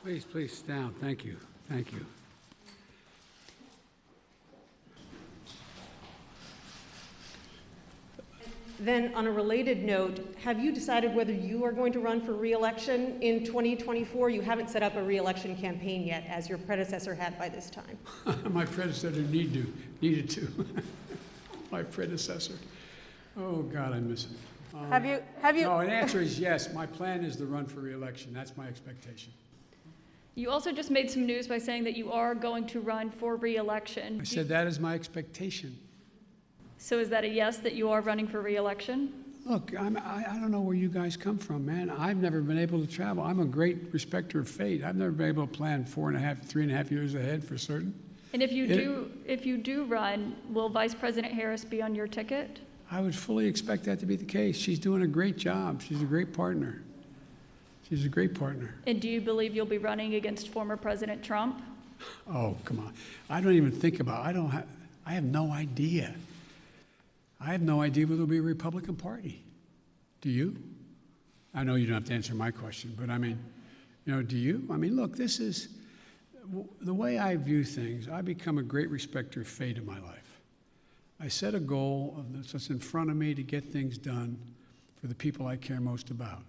Please, please, sit down. Thank you. Thank you. Then, on a related note, have you decided whether you are going to run for re-election in 2024? You haven't set up a re-election campaign yet, as your predecessor had by this time. My predecessor needed to. My predecessor. Oh, God, I miss him. Have you? No, the answer is yes. My plan is to run for re-election. That's my expectation. You also just made some news by saying that you are going to run for re-election. I said that is my expectation. So is that a yes, that you are running for re-election? Look, I don't know where you guys come from, man. I've never been able to travel. I'm a great respecter of fate. I've never been able to plan 3.5 years ahead for certain. And if you do run, will Vice President Harris be on your ticket? I would fully expect that to be the case. She's doing a great job. She's a great partner. She's a great partner. And do you believe you'll be running against former President Trump? Oh, come on. I don't even think about it. I have no idea. I have no idea whether there'll be a Republican Party. Do you? I know you don't have to answer my question, but I mean, do you? I mean, look, this is the way I view things. I become a great respecter of fate in my life. I set a goal that's in front of me to get things done for the people I care most about,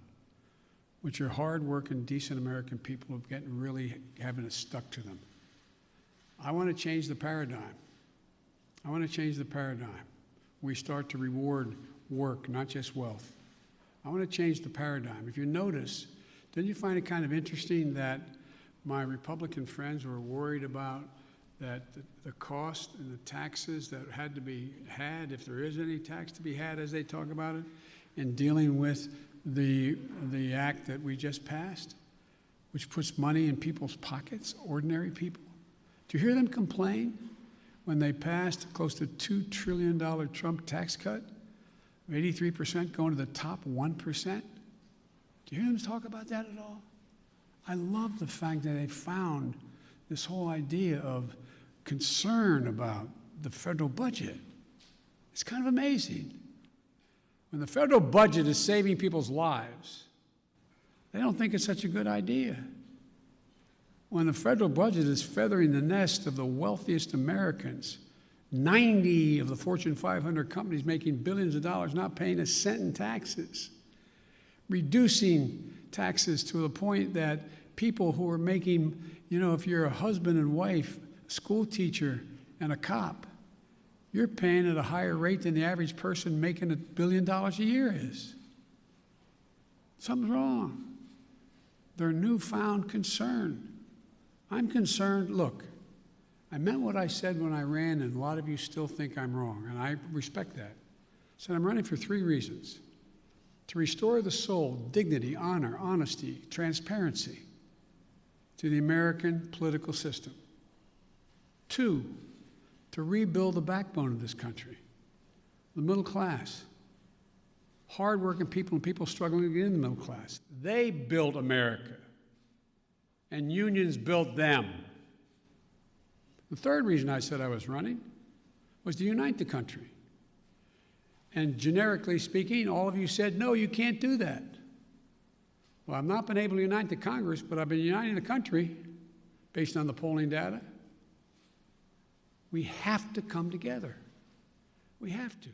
which are hard-working, decent American people who really having it stuck to them. I want to change the paradigm. I want to change the paradigm. We start to reward work, not just wealth. I want to change the paradigm. If you notice, didn't you find it kind of interesting that my Republican friends were worried about that the cost and the taxes that had to be had, if there is any tax to be had as they talk about it, in dealing with the act that we just passed, which puts money in people's pockets, ordinary people? Do you hear them complain when they passed close to $2 trillion Trump tax cut, 83% going to the top 1%? Do you hear them talk about that at all? I love the fact that they found this whole idea of concern about the federal budget. It's kind of amazing. When the federal budget is saving people's lives, they don't think it's such a good idea. When the federal budget is feathering the nest of the wealthiest Americans, 90 of the Fortune 500 companies making billions of dollars, not paying a cent in taxes, reducing taxes to the point that people who are making, if you're a husband and wife, a school teacher, and a cop, you're paying at a higher rate than the average person making $1 billion a year is. Something's wrong. Their newfound concern. I'm concerned. Look, I meant what I said when I ran, and a lot of you still think I'm wrong, and I respect that. I said I'm running for 3 reasons: to restore the soul, dignity, honor, honesty, transparency to the American political system. 2, to rebuild the backbone of this country, the middle class, hardworking people and people struggling to get in the middle class. They built America, and unions built them. The 3rd reason I said I was running was to unite the country. And generically speaking, all of you said, no, you can't do that. Well, I've not been able to unite the Congress, but I've been uniting the country based on the polling data. We have to come together. We have to.